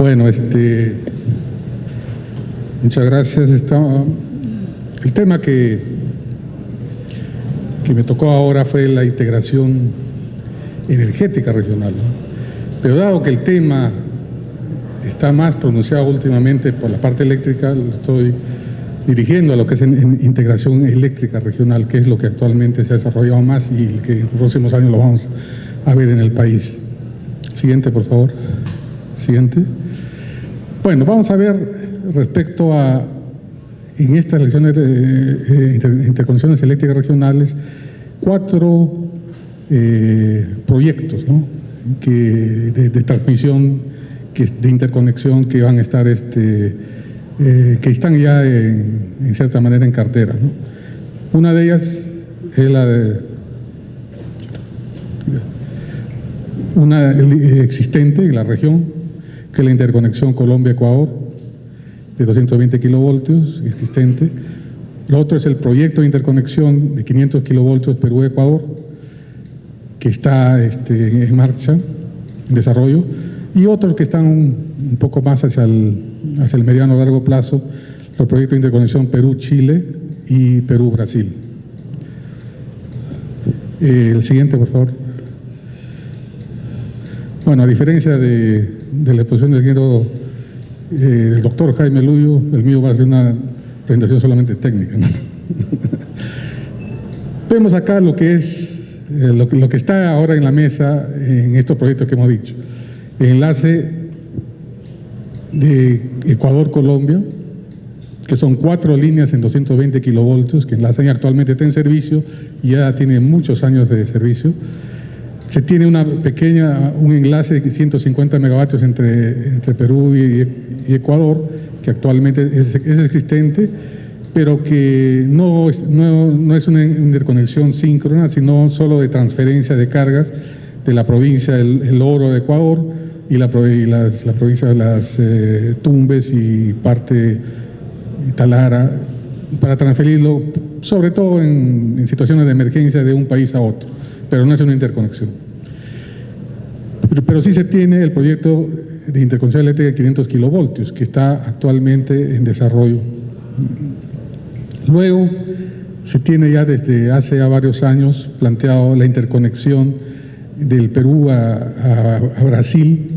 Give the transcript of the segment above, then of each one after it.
Bueno, muchas gracias. El tema que me tocó ahora fue la integración energética regional, ¿no? Pero dado que el tema está más pronunciado últimamente por la parte eléctrica, lo estoy dirigiendo a lo que es integración eléctrica regional, que es lo que actualmente se ha desarrollado más y que en los próximos años lo vamos a ver en el país. Siguiente, por favor. Siguiente. Bueno, vamos a ver respecto a, en estas elecciones de interconexiones eléctricas regionales, 4 proyectos, ¿no?, de transmisión, de interconexión que van a estar, que están ya en cierta manera en cartera, ¿no? Una de ellas es una existente en la región, que es la interconexión Colombia-Ecuador, de 220 kilovoltios, existente. Lo otro es el proyecto de interconexión de 500 kilovoltios Perú-Ecuador, que está en marcha, en desarrollo, y otros que están un poco más hacia el mediano a largo plazo, los proyectos de interconexión Perú-Chile y Perú-Brasil. El siguiente, por favor. Bueno, a diferencia de la exposición del doctor Jaime Luyo, el mío va a ser una presentación solamente técnica, ¿no? Vemos acá lo que es lo que está ahora en la mesa en estos proyectos que hemos dicho. El enlace de Ecuador-Colombia, que son 4 líneas en 220 kilovoltios que enlazan y actualmente está en servicio y ya tiene muchos años de servicio. Se tiene un enlace de 150 megavatios entre Perú y Ecuador, que actualmente es existente, pero que no es una interconexión síncrona, sino solo de transferencia de cargas de la provincia El Oro de Ecuador y la provincia de las Tumbes y parte Talara, para transferirlo, sobre todo en situaciones de emergencia de un país a otro, pero no es una interconexión. Pero sí se tiene el proyecto de interconexión eléctrica de 500 kilovoltios, que está actualmente en desarrollo. Luego, se tiene ya desde hace ya varios años planteado la interconexión del Perú a Brasil,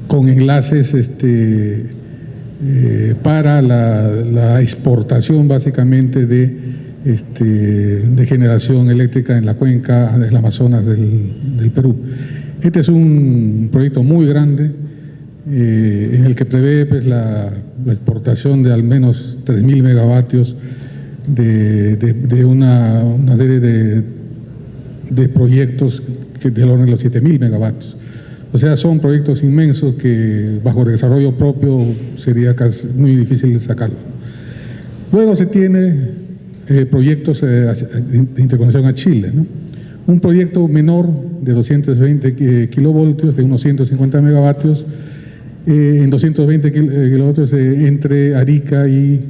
con enlaces para la exportación básicamente de generación eléctrica en la cuenca del Amazonas del Perú. Este es un proyecto muy grande, en el que prevé pues, la exportación de al menos 3.000 megavatios de una serie de proyectos del orden de los 7.000 megavatios. O sea, son proyectos inmensos que bajo el desarrollo propio sería casi muy difícil de sacarlo. Luego se tiene proyectos de interconexión a Chile, ¿no? Un proyecto menor de 220 kilovoltios, de unos 150 megavatios, en 220 kilovoltios entre Arica y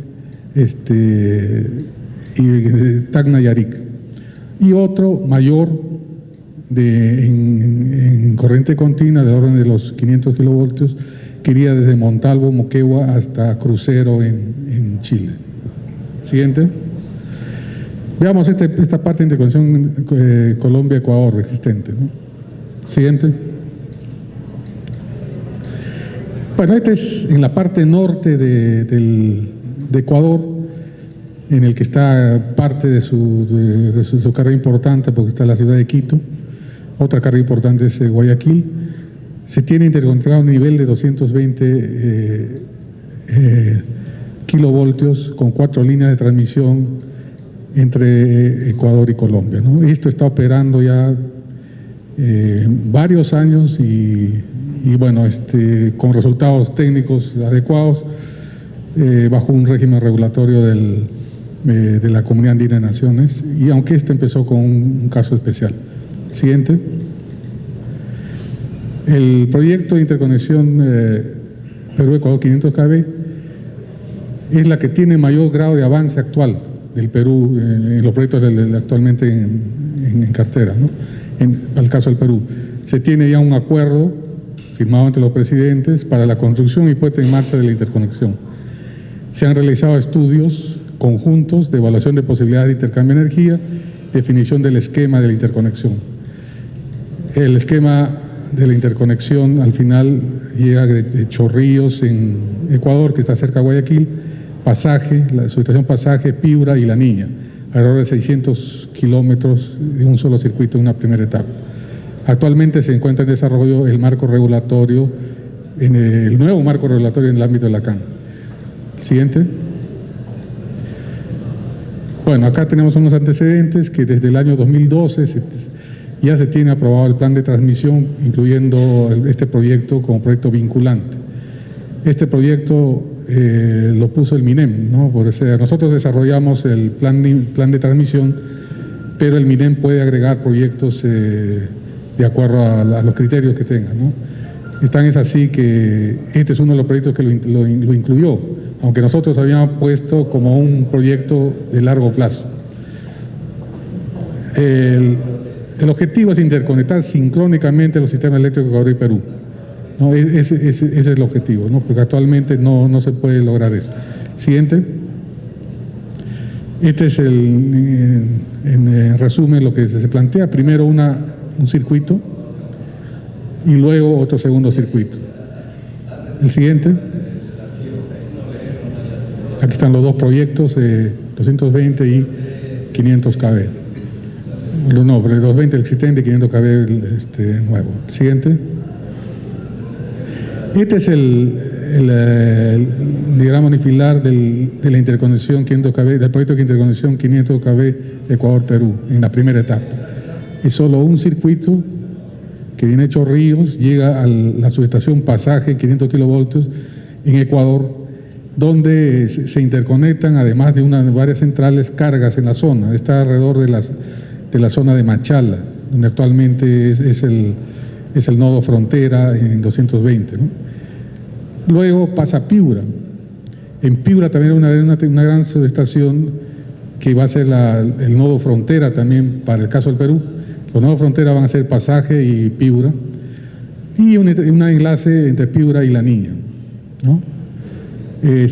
Tacna y Arica. Y otro mayor en corriente continua del orden de los 500 kilovoltios, que iría desde Montalvo, Moquegua hasta Crucero en Chile. Siguiente. Veamos esta parte de interconexión Colombia-Ecuador existente, ¿no? Siguiente. Bueno, este es en la parte norte de Ecuador, en el que está parte de su carga importante, porque está la ciudad de Quito. Otra carga importante es Guayaquil. Se tiene interconectado a un nivel de 220 kilovoltios con 4 líneas de transmisión entre Ecuador y Colombia, ¿no? Esto está operando ya varios años y bueno, con resultados técnicos adecuados, bajo un régimen regulatorio de la Comunidad Andina de Naciones, y aunque empezó con un caso especial. Siguiente. El proyecto de interconexión Perú-Ecuador 500 kV es la que tiene mayor grado de avance actual del Perú en los proyectos actualmente en cartera, ¿no? Al caso del Perú. Se tiene ya un acuerdo firmado entre los presidentes para la construcción y puesta en marcha de la interconexión. Se han realizado estudios conjuntos de evaluación de posibilidades de intercambio de energía, definición del esquema de la interconexión. El esquema de la interconexión al final llega de Chorrillos en Ecuador, que está cerca de Guayaquil, Pasaje, la subestación Pasaje, Piura y La Niña, alrededor de 600 kilómetros de un solo circuito en una primera etapa. Actualmente se encuentra en desarrollo el marco regulatorio, el nuevo marco regulatorio en el ámbito de la CAN. Siguiente. Bueno, acá tenemos unos antecedentes que desde el año 2012 ya se tiene aprobado el plan de transmisión, incluyendo este proyecto como proyecto vinculante. Este proyecto lo puso el MINEM, ¿no? Por eso nosotros desarrollamos el plan de transmisión, pero el MINEM puede agregar proyectos de acuerdo a los criterios que tenga, ¿no? Tan es así que este es uno de los proyectos que lo incluyó, aunque nosotros habíamos puesto como un proyecto de largo plazo. El objetivo es interconectar sincrónicamente los sistemas eléctricos de Ecuador y Perú, ¿no? Ese es el objetivo, ¿no? Porque actualmente no se puede lograr eso. Siguiente. Este es en resumen lo que se plantea. Primero un circuito y luego otro segundo circuito. El siguiente. Aquí están los dos proyectos, 220 y 500 kV. No, pero el 220 el existente y 500 kV el nuevo. Siguiente. Este es el diagrama unifilar de la interconexión 500 kV, del proyecto de interconexión 500 kV Ecuador-Perú, en la primera etapa. Es solo un circuito que viene de Chorrillos, llega a la subestación Pasaje, 500 kilovoltios, en Ecuador, donde se interconectan, además de varias centrales, cargas en la zona. Está alrededor de la zona de Machala, donde actualmente es el nodo frontera en 220, ¿no? Luego pasa a Piura. En Piura también hay una gran subestación que va a ser el nodo frontera también para el caso del Perú. Los nodos frontera van a ser Pasaje y Piura, y un enlace entre Piura y La Niña, ¿no? El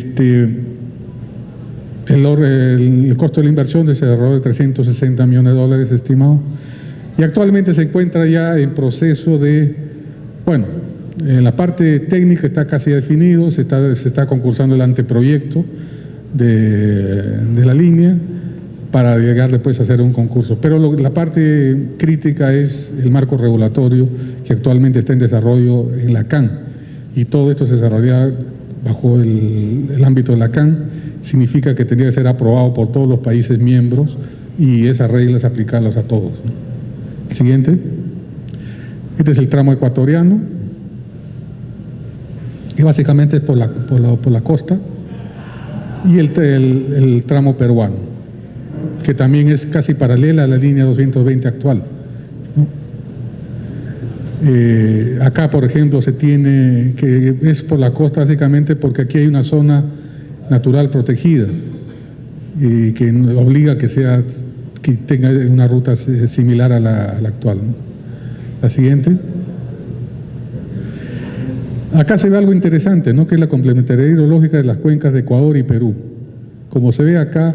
costo de la inversión es alrededor de $360 millones estimado, y actualmente se encuentra ya en proceso en la parte técnica está casi definido, se está concursando el anteproyecto de la línea para llegar después a hacer un concurso. Pero la parte crítica es el marco regulatorio que actualmente está en desarrollo en la CAN, y todo esto se desarrolla bajo el ámbito de la CAN. Significa que tendría que ser aprobado por todos los países miembros y esas reglas aplicarlas a todos, ¿no? Siguiente. Este es el tramo ecuatoriano, y básicamente es por la costa, y el tramo peruano, que también es casi paralela a la línea 220 actual, ¿no? Acá, por ejemplo, se tiene que es por la costa básicamente porque aquí hay una zona natural protegida y que obliga a que tenga una ruta similar a la actual, ¿no? La siguiente. Acá se ve algo interesante, ¿no? Que es la complementariedad hidrológica de las cuencas de Ecuador y Perú. Como se ve acá,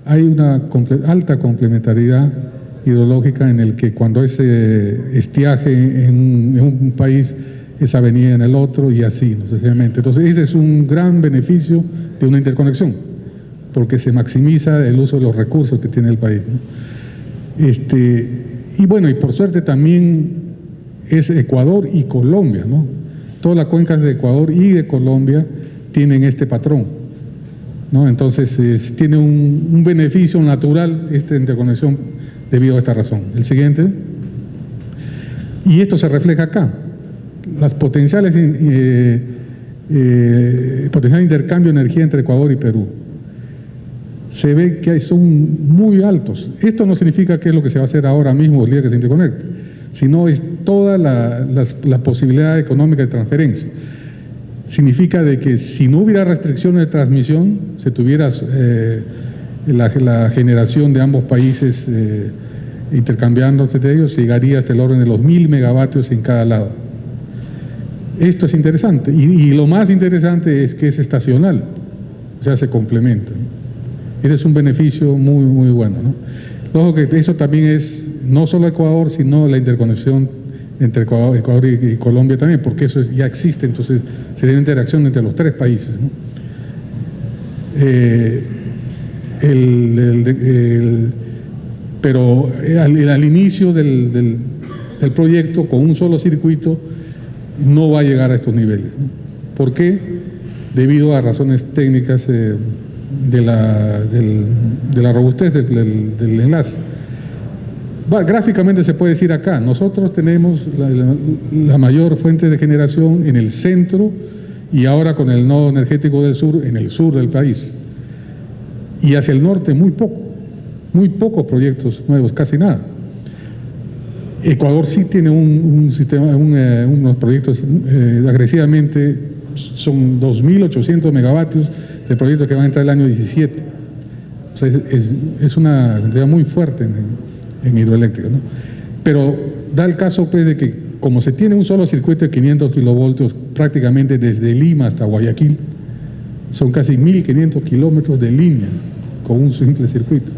hay una alta complementariedad hidrológica en el que cuando hay estiaje en un país, esa avenida en el otro y así, sucesivamente. Entonces, ese es un gran beneficio de una interconexión, porque se maximiza el uso de los recursos que tiene el país, ¿no? Y bueno, y por suerte también es Ecuador y Colombia, ¿no? Todas las cuencas de Ecuador y de Colombia tienen este patrón, ¿no? Entonces, tiene un beneficio natural esta interconexión debido a esta razón. El siguiente. Y esto se refleja acá. Las potenciales potencial de intercambio de energía entre Ecuador y Perú. Se ve que son muy altos. Esto no significa que es lo que se va a hacer ahora mismo el día que se interconecte, sino es toda la posibilidad económica de transferencia. Significa de que si no hubiera restricciones de transmisión, se tuviera la generación de ambos países intercambiándose de ellos, llegaría hasta el orden de los 1000 megavatios en cada lado. Esto es interesante, y lo más interesante es que es estacional, o sea, se complementa, ¿no? Ese es un beneficio muy, muy bueno, ¿no? Ojo que eso también es no solo Ecuador, sino la interconexión entre Ecuador y Colombia también, porque eso ya existe, entonces sería una interacción entre los tres países, ¿no? Pero al inicio del proyecto, con un solo circuito, no va a llegar a estos niveles, ¿no? ¿Por qué? Debido a razones técnicas de la robustez del enlace. Gráficamente se puede decir acá, nosotros tenemos la mayor fuente de generación en el centro y ahora con el nodo energético del sur, en el sur del país. Y hacia el norte muy pocos proyectos nuevos, casi nada. Ecuador sí tiene un sistema, unos proyectos agresivamente, son 2.800 megavatios de proyectos que van a entrar el año 17. O sea, es una cantidad muy fuerte en hidroeléctrica, ¿no? Pero da el caso pues de que como se tiene un solo circuito de 500 kilovoltios prácticamente desde Lima hasta Guayaquil, son casi 1.500 kilómetros de línea con un simple circuito.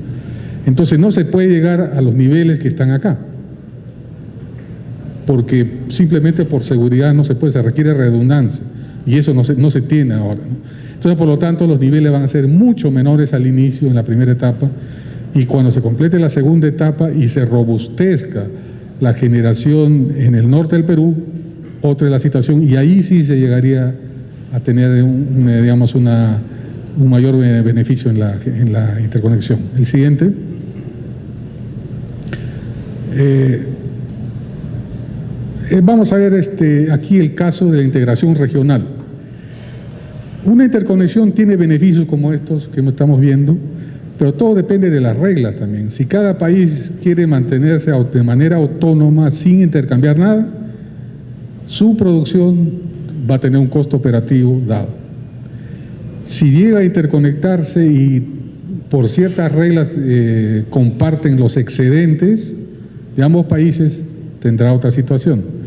Entonces no se puede llegar a los niveles que están acá, porque simplemente por seguridad no se puede, se requiere redundancia, y eso no se tiene ahora, ¿no? Entonces, por lo tanto, los niveles van a ser mucho menores al inicio, en la primera etapa, y cuando se complete la segunda etapa y se robustezca la generación en el norte del Perú, otra es la situación, y ahí sí se llegaría a tener un mayor beneficio en la interconexión. El siguiente. Vamos a ver aquí el caso de la integración regional. Una interconexión tiene beneficios como estos que estamos viendo, pero todo depende de las reglas también. Si cada país quiere mantenerse de manera autónoma sin intercambiar nada, su producción va a tener un costo operativo dado. Si llega a interconectarse y por ciertas reglas comparten los excedentes de ambos países, tendrá otra situación.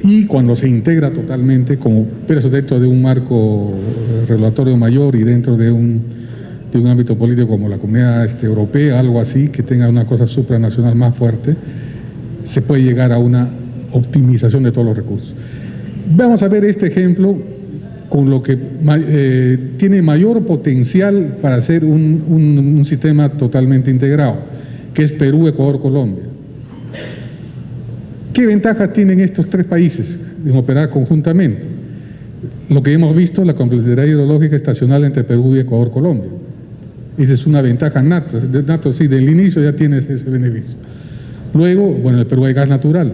Y cuando se integra totalmente, pero eso dentro de un marco regulatorio mayor y dentro de un ámbito político como la Comunidad Europea, algo así, que tenga una cosa supranacional más fuerte, se puede llegar a una optimización de todos los recursos. Vamos a ver este ejemplo con lo que tiene mayor potencial para hacer un sistema totalmente integrado, que es Perú, Ecuador, Colombia. ¿Qué ventajas tienen estos tres países en operar conjuntamente? Lo que hemos visto, la complementariedad hidrológica estacional entre Perú y Ecuador, Colombia. Esa es una ventaja nata, sí, del inicio ya tienes ese beneficio. Luego, bueno, en el Perú hay gas natural,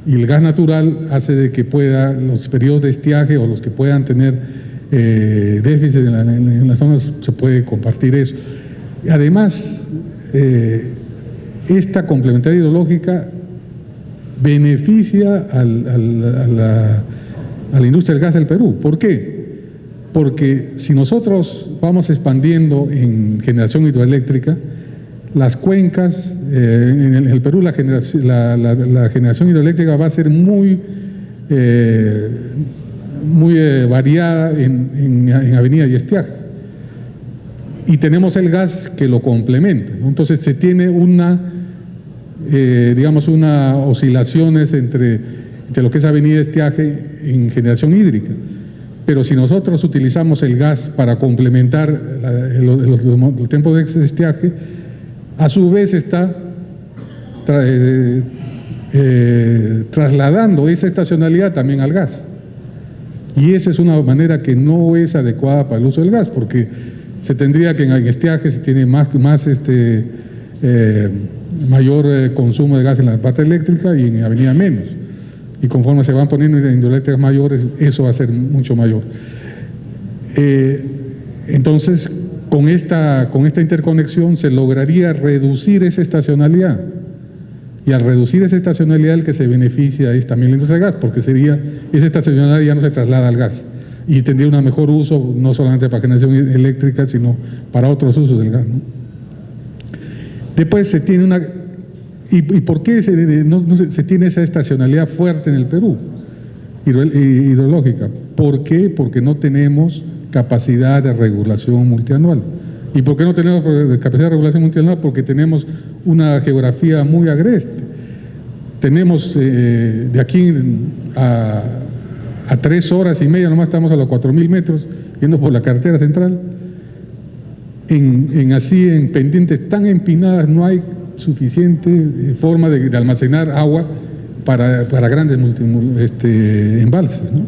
y el gas natural hace de que los periodos de estiaje o los que puedan tener déficit en las zonas, se puede compartir eso. Además, esta complementariedad hidrológica beneficia a la industria del gas del Perú. ¿Por qué? Porque si nosotros vamos expandiendo en generación hidroeléctrica, las cuencas, en el Perú la generación hidroeléctrica va a ser muy variada en avenida y estiaje. Y tenemos el gas que lo complementa, ¿no? Entonces se tiene unas oscilaciones entre lo que es avenida y estiaje en generación hídrica. Pero si nosotros utilizamos el gas para complementar los tiempos de estiaje, a su vez está trasladando esa estacionalidad también al gas. Y esa es una manera que no es adecuada para el uso del gas, porque se tendría que en estiaje se tiene mayor consumo de gas en la parte eléctrica y en avenida menos. Y conforme se van poniendo hidroeléctricas mayores, eso va a ser mucho mayor. Entonces, con esta interconexión se lograría reducir esa estacionalidad. Y al reducir esa estacionalidad, el que se beneficia es también la industria del gas, porque esa estacionalidad ya no se traslada al gas. Y tendría un mejor uso, no solamente para generación eléctrica, sino para otros usos del gas, ¿no? Después se tiene ¿Y por qué se tiene esa estacionalidad fuerte en el Perú? hidrológica. ¿Por qué? Porque no tenemos capacidad de regulación multianual. ¿Y por qué no tenemos capacidad de regulación multianual? Porque tenemos una geografía muy agreste. Tenemos de aquí a 3 horas y media, nomás estamos a los 4.000 metros, yendo por la carretera central. En pendientes tan empinadas no hay suficiente forma de almacenar agua para grandes embalses, ¿no?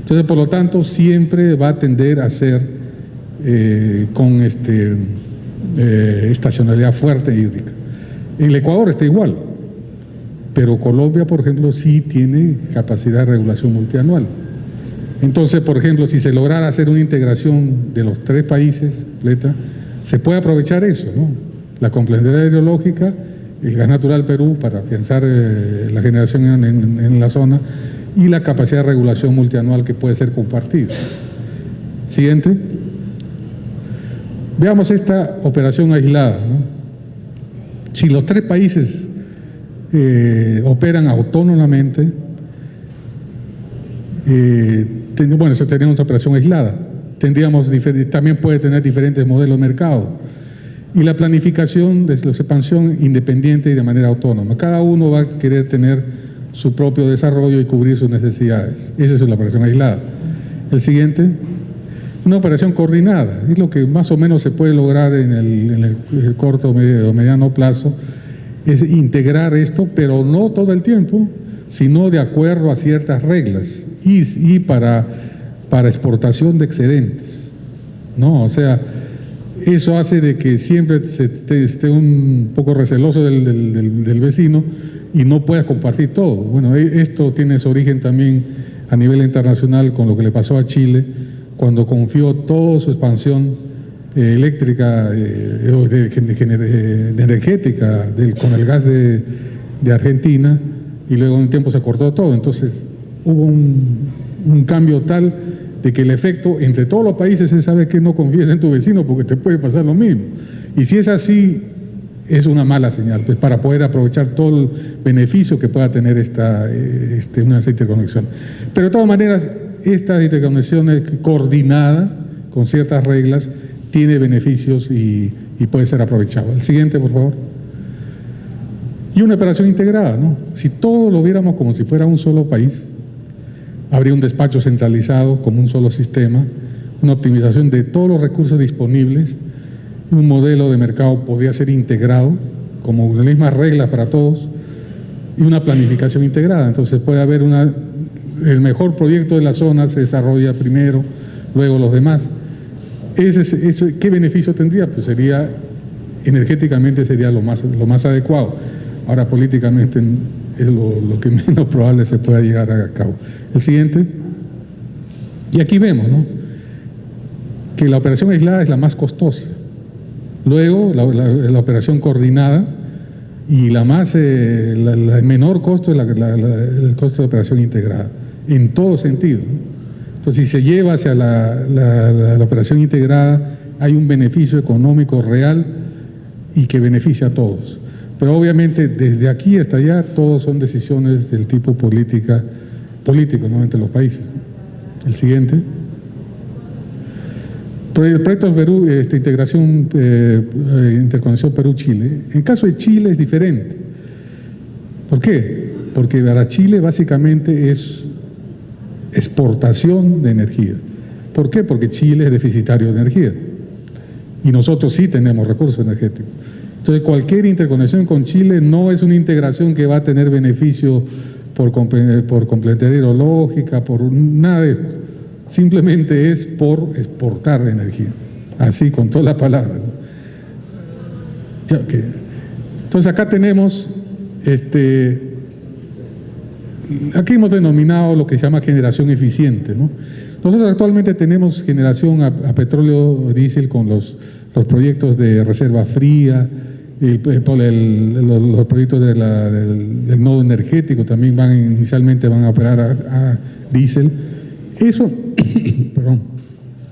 Entonces, por lo tanto, siempre va a tender a ser con estacionalidad fuerte hídrica. En el Ecuador está igual, pero Colombia, por ejemplo, sí tiene capacidad de regulación multianual. Entonces, por ejemplo, si se lograra hacer una integración de los 3 países completa, se puede aprovechar eso, ¿no? La complementariedad hidrológica, el gas natural Perú para afianzar la generación en la zona y la capacidad de regulación multianual que puede ser compartida. Siguiente. Veamos esta operación aislada, ¿no? Si los 3 países operan autónomamente, bueno, eso tenemos una operación aislada. También puede tener diferentes modelos de mercado. Y la planificación de la expansión independiente y de manera autónoma. Cada uno va a querer tener su propio desarrollo y cubrir sus necesidades. Esa es la operación aislada. El siguiente, una operación coordinada. Es lo que más o menos se puede lograr en el corto o mediano plazo. Es integrar esto, pero no todo el tiempo, sino de acuerdo a ciertas reglas y para exportación de excedentes, ¿no? O sea, eso hace de que siempre se esté un poco receloso del vecino y no puedas compartir todo. Bueno, esto tiene su origen también a nivel internacional con lo que le pasó a Chile cuando confió toda su expansión eléctrica, energética con el gas de Argentina, y luego en un tiempo se cortó todo. Entonces hubo un cambio tal de que el efecto entre todos los países es saber que no confíes en tu vecino porque te puede pasar lo mismo. Y si es así, es una mala señal, pues, para poder aprovechar todo el beneficio que pueda tener una interconexión. Pero de todas maneras, esta interconexión coordinada con ciertas reglas tiene beneficios y puede ser aprovechado. El siguiente, por favor. Y una operación integrada, ¿no? Si todo lo viéramos como si fuera un solo país, habría un despacho centralizado como un solo sistema, una optimización de todos los recursos disponibles, un modelo de mercado podría ser integrado, como las mismas reglas para todos, y una planificación integrada. Entonces puede haber el mejor proyecto de la zona se desarrolla primero, luego los demás. ¿Qué beneficio tendría? Pues energéticamente sería lo más adecuado. Ahora políticamente es lo que menos probable se pueda llegar a cabo. El siguiente. Y aquí vemos, ¿no?, que la operación aislada es la más costosa. Luego la operación coordinada y la menor costo es el costo de operación integrada, en todo sentido, ¿no? Entonces, si se lleva hacia la operación integrada, hay un beneficio económico real y que beneficia a todos. Pero obviamente desde aquí hasta allá todos son decisiones del tipo político, ¿no?, entre los países. El siguiente. El proyecto Perú, interconexión Perú-Chile. En caso de Chile es diferente. ¿Por qué? Porque para Chile básicamente es exportación de energía. ¿Por qué? Porque Chile es deficitario de energía y nosotros sí tenemos recursos energéticos. Entonces, cualquier interconexión con Chile no es una integración que va a tener beneficio por complementariedad hidrológica, por nada de esto. Simplemente es por exportar energía, así con toda la palabra, ¿no? Entonces acá tenemos, aquí hemos denominado lo que se llama generación eficiente, ¿no? Nosotros actualmente tenemos generación a petróleo diésel con los proyectos de reserva fría, los proyectos del nodo energético también inicialmente van a operar a diésel.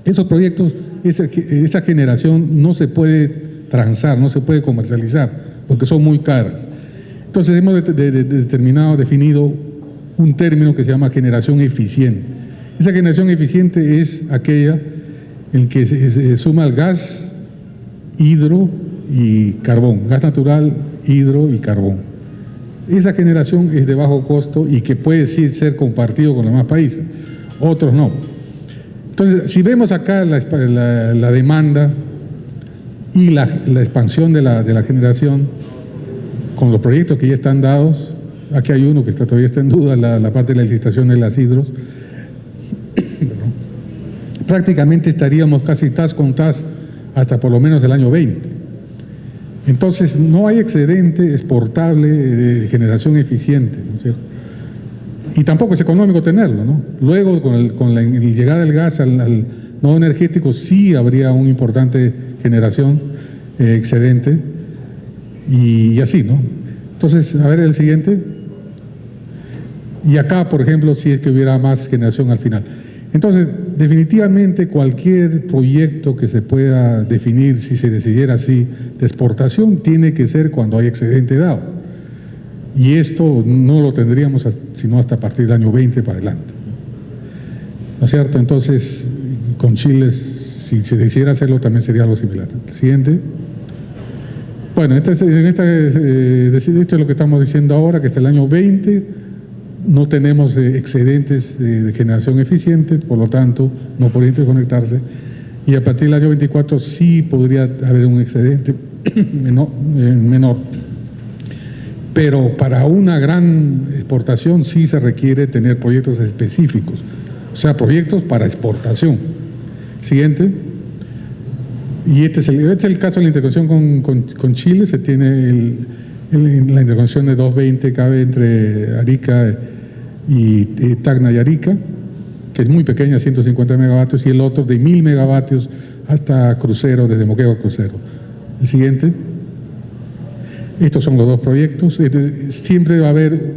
Esos proyectos, esa generación no se puede transar, no se puede comercializar, porque son muy caras. Entonces hemos definido un término que se llama generación eficiente. Esa generación eficiente es aquella en que se suma el gas, hidro y carbón, gas natural, hidro y carbón. Esa generación es de bajo costo y que puede sí ser compartido con los demás países, otros no. Entonces, si vemos acá la demanda y la expansión de la generación con los proyectos que ya están dados, aquí hay uno que todavía está en duda, la parte de la licitación de las hidros, prácticamente estaríamos casi tas con tas hasta por lo menos el año 20. Entonces, no hay excedente exportable de generación eficiente, ¿no es cierto? Y tampoco es económico tenerlo, ¿no? Luego, con la llegada del gas al nodo energético, sí habría una importante generación excedente y así, ¿no? Entonces, a ver el siguiente. Y acá, por ejemplo, si es que hubiera más generación al final. Entonces, definitivamente cualquier proyecto que se pueda definir, si se decidiera así, de exportación, tiene que ser cuando hay excedente dado. Y esto no lo tendríamos sino hasta a partir del año 20 para adelante. ¿No es cierto? Entonces, con Chile, si se decidiera hacerlo, también sería algo similar. El siguiente. Bueno, esto es lo que estamos diciendo ahora, que hasta el año 20 no tenemos excedentes de generación eficiente, por lo tanto no podría interconectarse, y a partir del año 24 sí podría haber un excedente menor. Pero para una gran exportación sí se requiere tener proyectos específicos, o sea, proyectos para exportación. Siguiente. Y este es el caso de la interconexión con Chile. Se tiene la interconexión de 220 kV entre Arica y Tacna y Arica, que es muy pequeña, 150 megavatios, y el otro de 1000 megavatios hasta Crucero, desde Moquegua a Crucero. El siguiente. Estos son los dos proyectos. Siempre va a haber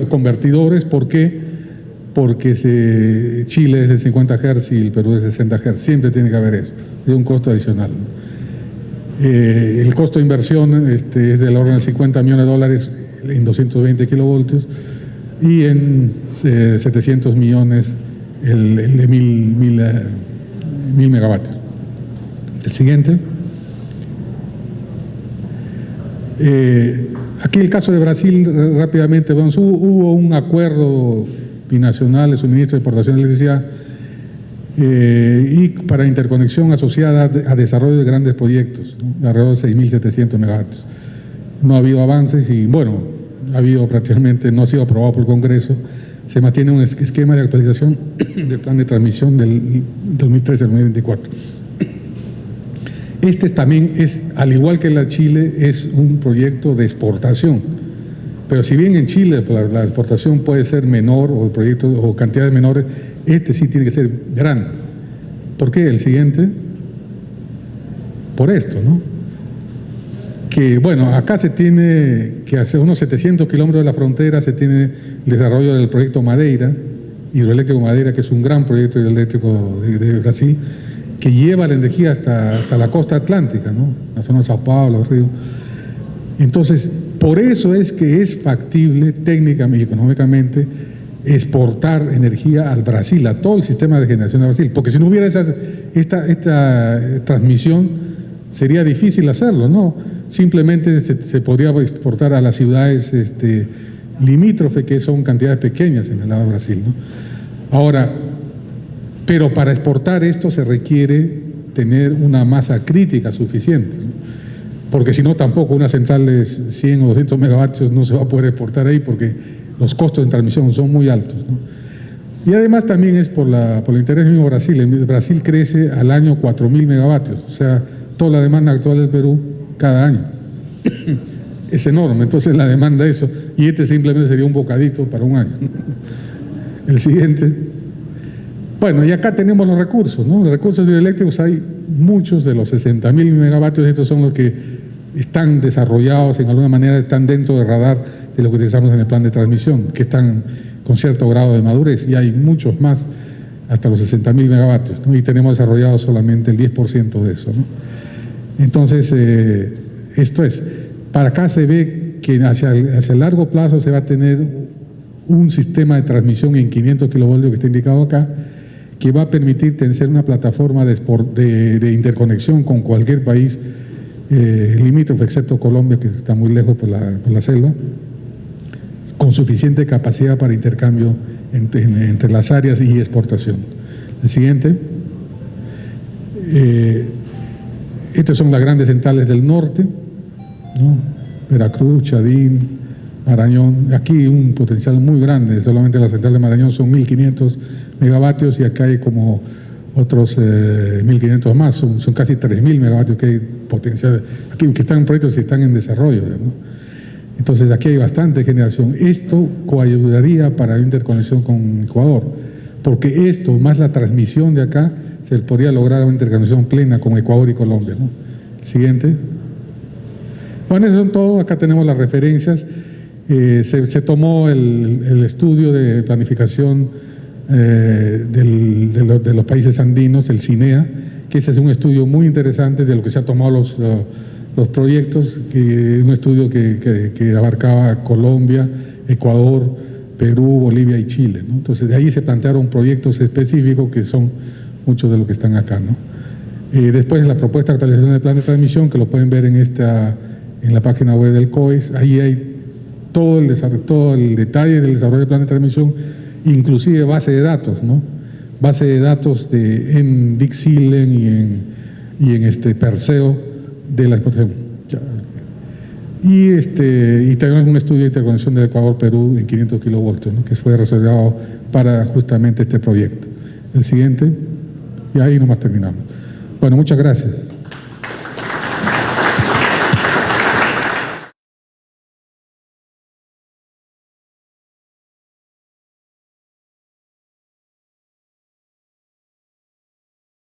convertidores. ¿Por qué? Porque Chile es de 50 Hz y el Perú es de 60 Hz. Siempre tiene que haber eso. Es un costo adicional. El costo de inversión es del orden de $50 millones en 220 kilovoltios y en 700 millones el de 1000 megavatios. El siguiente. Aquí el caso de Brasil, rápidamente, bueno, hubo un acuerdo binacional de suministro de exportación de electricidad y para interconexión asociada a desarrollo de grandes proyectos, ¿no? De alrededor de 6.700 megavatios. No ha habido avances y, bueno, no ha sido aprobado por el Congreso. Se mantiene un esquema de actualización del plan de transmisión del 2013 al 2024. Este también es, al igual que la Chile, es un proyecto de exportación. Pero si bien en Chile la exportación puede ser menor o proyectos o cantidades menores, este sí tiene que ser grande. ¿Por qué? El siguiente. Por esto, ¿no? Que, bueno, acá se tiene que hacer unos 700 kilómetros de la frontera, se tiene el desarrollo del proyecto Madeira, hidroeléctrico Madeira, que es un gran proyecto hidroeléctrico de Brasil, que lleva la energía hasta la costa atlántica, ¿no? La zona de Sao Paulo, Río. Entonces, por eso es que es factible técnicamente y económicamente exportar energía al Brasil, a todo el sistema de generación de Brasil, porque si no hubiera esta transmisión sería difícil hacerlo, ¿no? Simplemente se podría exportar a las ciudades limítrofes, que son cantidades pequeñas en el lado de Brasil, ¿no? Ahora, pero para exportar esto se requiere tener una masa crítica suficiente, ¿no? Porque si no, tampoco una central de 100 o 200 megavatios no se va a poder exportar ahí porque los costos de transmisión son muy altos, ¿no? Y además también es por el interés mismo de Brasil. Brasil crece al año 4.000 megavatios, o sea, toda la demanda actual del Perú cada año. Es enorme, entonces la demanda de eso, y simplemente sería un bocadito para un año. El siguiente. Bueno, y acá tenemos los recursos, ¿no? Los recursos hidroeléctricos hay muchos, de los 60.000 megavatios, estos son los que están desarrollados, en alguna manera están dentro del radar de lo que utilizamos en el plan de transmisión, que están con cierto grado de madurez, y hay muchos más, hasta los 60.000 megavatios, ¿no? Y tenemos desarrollado solamente el 10% de eso, ¿no? Entonces, esto es, para acá se ve que hacia el largo plazo se va a tener un sistema de transmisión en 500 kilovoltios que está indicado acá, que va a permitir tener una plataforma de interconexión con cualquier país limítrofe, excepto Colombia, que está muy lejos por la selva, con suficiente capacidad para intercambio entre las áreas y exportación. El siguiente. Estas son las grandes centrales del norte, ¿no? Veracruz, Chadín, Marañón. Aquí un potencial muy grande, solamente la central de Marañón son 1.500 megavatios y acá hay como otros 1.500 más, son casi 3.000 megavatios que hay potencial, aquí que están en proyectos y están en desarrollo, ¿no? Entonces aquí hay bastante generación. Esto coayudaría para la interconexión con Ecuador, porque esto más la transmisión de acá se podría lograr una interconexión plena con Ecuador y Colombia, ¿no? Siguiente. Bueno, eso son todo. Acá tenemos las referencias. Se tomó el estudio de planificación de los países andinos, el CINEA, que ese es un estudio muy interesante de lo que se han tomado los proyectos, un estudio que abarcaba Colombia, Ecuador, Perú, Bolivia y Chile, ¿no? Entonces de ahí se plantearon proyectos específicos que son muchos de los que están acá, ¿no? Después la propuesta de actualización del plan de transmisión, que lo pueden ver en la página web del COES. Ahí hay todo el detalle del desarrollo del plan de transmisión, inclusive base de datos, ¿no? Base de datos en Dixilen y en Perseo de la explotación. Y también un estudio de interconexión de Ecuador-Perú en 500 kilovoltios, ¿no? Que fue reservado para justamente este proyecto. El siguiente, y ahí nomás terminamos. Bueno, muchas gracias.